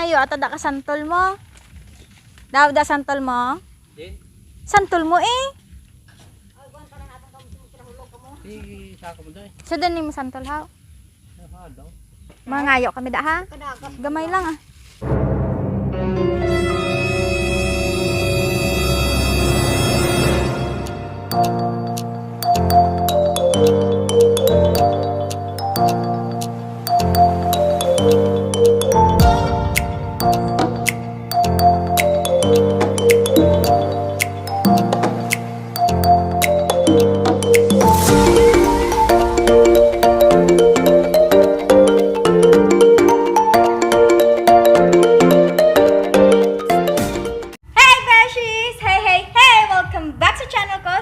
ngayon ata da ka santol mo. Daw da santol mo? Di? Santol mo eh. Di sako mo doy. So din mo santol ha. Daw. Mga ngayo kami da ha. Gamay lang ah.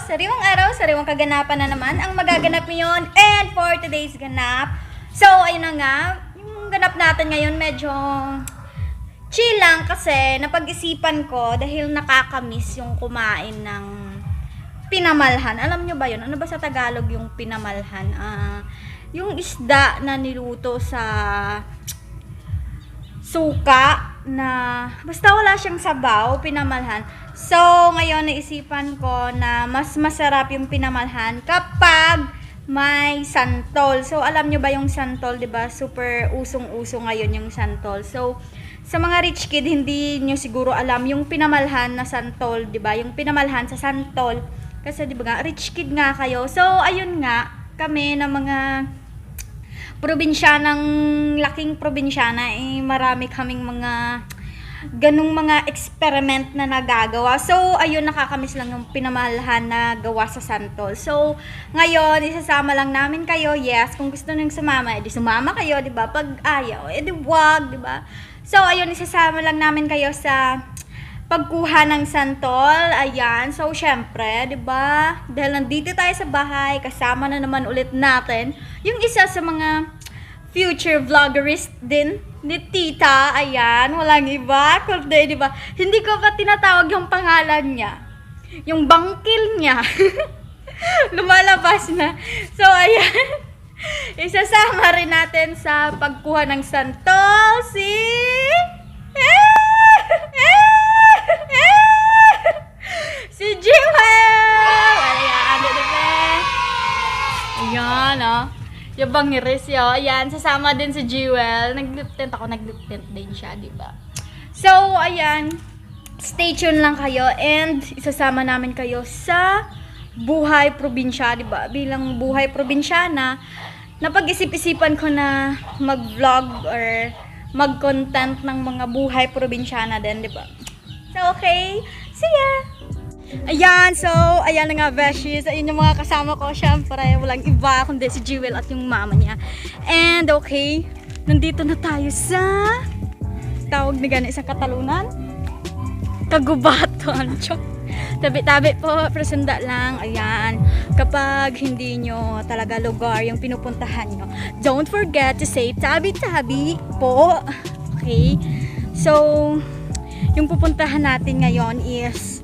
Sariwang araw, sariwang kaganapan na naman ang magaganap ngayon. And for today's ganap, so ayun na nga, yung ganap natin ngayon medyo chill lang kasi napag-isipan ko dahil nakakamiss yung kumain ng pinamalhan. Alam nyo ba yun? Ano ba sa Tagalog yung pinamalhan? Yung isda na niluto sa suka na basta wala siyang sabaw, pinamalhan. So, ngayon naisipan ko na mas masarap yung pinamalhan kapag may santol. So, alam nyo ba yung santol, 'di ba? Super usong-uso ngayon yung santol. So, sa mga rich kid, hindi nyo siguro alam yung pinamalhan na santol, 'di ba? Yung pinamalhan sa santol. Kasi 'di ba nga, rich kid nga kayo. So, ayun nga, kami na mga probinsiyanang laking probinsyana, eh, marami kaming mga ganung mga experiment na nagagawa. So, ayun, nakakamiss lang yung pinamalhan na gawa sa santol. So, ngayon, isasama lang namin kayo. Yes, kung gusto nyo sumama, edi sumama kayo, di ba? Pag ayaw, edi wag, di ba? So, ayun, isasama lang namin kayo sa pagkuha ng santol. Ayan. So, syempre, di ba? Dahil nandito tayo sa bahay, kasama na naman ulit natin yung isa sa mga future vloggerist din ni Tita. Ayan, walang iba kundi, di ba? Hindi ko pa tinatawag yung pangalan niya. Yung bangkil niya. Lumalabas na. So, ayan. Isasama rin natin sa pagkuha ng santol si si Jewel. Ayan, di ba? Ayan, oh. Yung bangiris yun. Ayan, sasama din si Jewel. Nag-lip tint ako, nag-lip tint din siya, diba? So, ayan. Stay tuned lang kayo and isasama namin kayo sa buhay probinsya, diba? Bilang buhay probinsyana, napag-isip-isipan ko na mag-vlog or mag-content ng mga buhay probinsyana din, diba? So, okay. See ya! Ayan, so, ayan na nga, beshies. Ayun yung mga kasama ko. Syempre, walang iba kundi si Jewel at yung mama niya. And, okay, nandito na tayo sa tawag na gano'n, isang katalunan. Kagubatan. Tabi-tabi po, presenda lang. Ayan, kapag hindi nyo talaga lugar yung pinupuntahan nyo, don't forget to say tabi-tabi po. Okay? So, yung pupuntahan natin ngayon is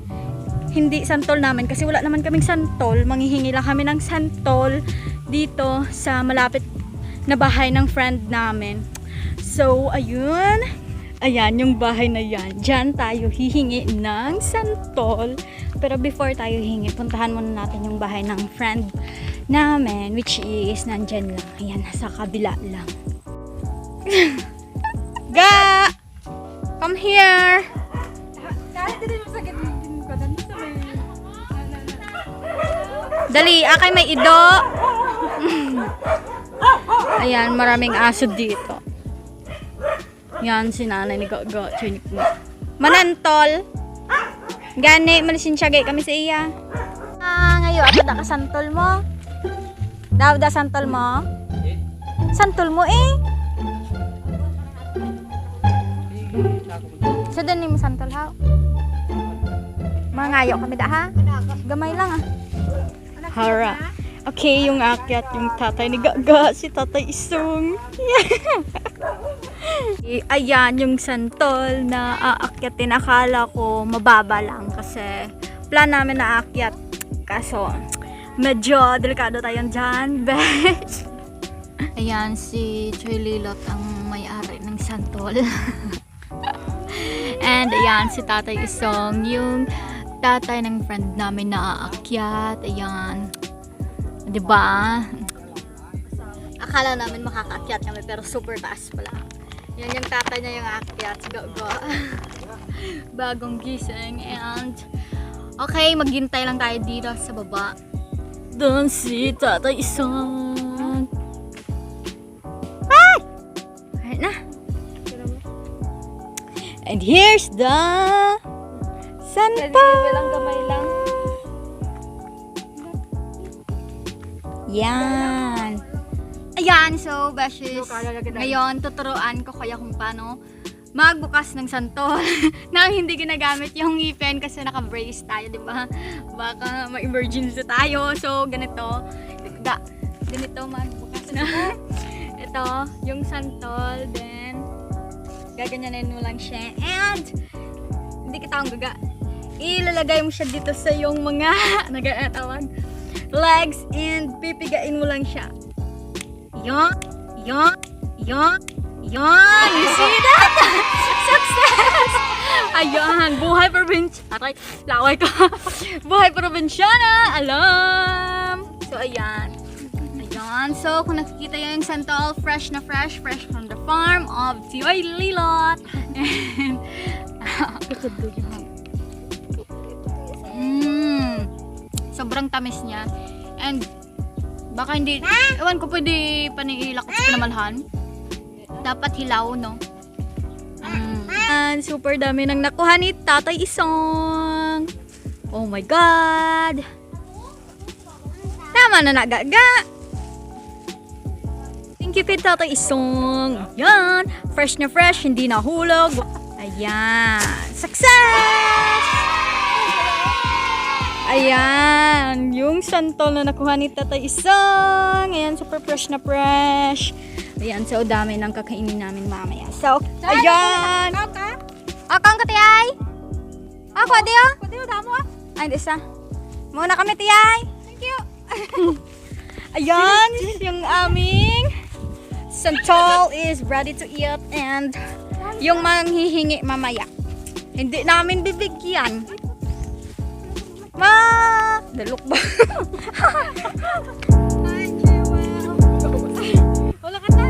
hindi santol namin kasi wala naman kaming santol. Manghihingi lang kami ng santol dito sa malapit na bahay ng friend namin. So, ayun. Ayan, yung bahay na yan. Diyan tayo hihingi ng santol. Pero before tayo hihingi, puntahan muna natin yung bahay ng friend namin, which is nandyan lang. Ayan, nasa kabila lang. Ga! Come here! Dali, akay may ido. Ayan, maraming aso dito. Yan, si nanay ni Gaga. Manantol. Gani, malisin siya gay kami sa iya. Ngayon, ato da ka santol mo. Daw da santol mo. Santol mo eh. So, din mo santol ha. Mga ngayo kami da ha. Gamay lang ah. Hara. Okay, yung akyat, yung tatay ni Gaga, si Tatay Isong. Ayan, yung santol na aakyatin. Akala ko mababa lang kasi plan namin na aakyat. Kaso, medyo delikado tayo dyan, bet. Ayan, si Choy Lilot ang may-ari ng santol. And ayan, si Tatay Isong, yung tatay ng friend namin na aakyat. Ayan. Diba? Akala namin makakaakyat kami pero super taas pala. Yan yung tatay niya yung aakyat. Go. Bagong gising. And okay, maghintay lang tayo dito sa baba. Doon si Tatay Isong. Ay! Alright na. And here's the sample. Bilang gamay lang. Yan. Ayan, so, beshes, ngayon, tuturuan ko kaya kung paano magbukas ng santol na hindi ginagamit yung ngipin kasi naka-brace tayo, di ba? Baka ma-emergency tayo. So, ganito. Ganito magbukas na. Ito, yung santol, then, gaganyanin mo lang siya. And, hindi kita ang gaga. Ilalagay mo siya dito sa yung mga, tawag, legs, and pipigain mo lang siya. Yon. You see that? Success! Ayan, buhay probinsya. Aray, laway ko. Buhay probinsyana, alam. So, ayan. So, kung nakikita yung santol, fresh from the farm of Tioy Lilot. And, sobrang tamis niya. And, baka hindi, ewan ko pwede panihilak sa pinamalhan. Dapat hilaw, no? And super dami nang nakuha ni Tatay Isong. Oh my God! Tama na nagaga! Thank you kay Tatay Isong. Yan! Fresh na fresh, hindi nahulog. Ayan! Success! Ayan, yung santol na nakuha ni Tatay Isong. Ayan, super fresh na fresh. Ayan, so dami ng kakainin namin mamaya. So, ayan. Akang ka, tiyay? Ako, adiyo? Adiyo, damo ah. Ay, isa. Muna kami, tiyay. Thank you. Ayan, yung aming santol is ready to eat. And yung manghihingi mamaya, hindi namin bibigyan. Dalok ba? Wala ka na.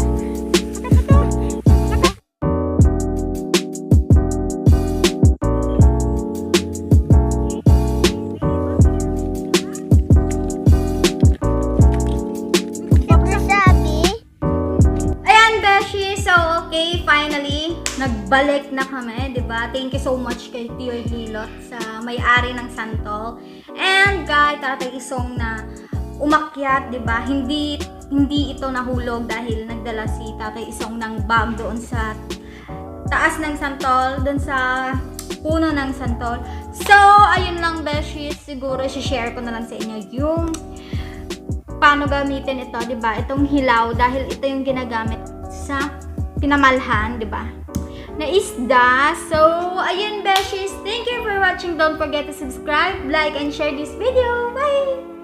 Ayan, Beshi. So, okay, finally, nagbalik na kami, diba? Thank you so much kay Tioy Lilot sa may-ari ng santol. And kay Tatay Isong na umakyat, 'di ba? Hindi ito nahulog dahil nagdala si Tatay Isong ng bag doon sa taas ng santol, doon sa puno ng santol. So, ayun lang, beshies, siguro i-share ko na lang sa inyo yung paano gamitin ito, 'di ba? Itong hilaw dahil ito yung ginagamit sa pinamalhan, 'di ba? Na isda. So, ayun, beshies. Thank you for watching. Don't forget to subscribe, like, and share this video. Bye!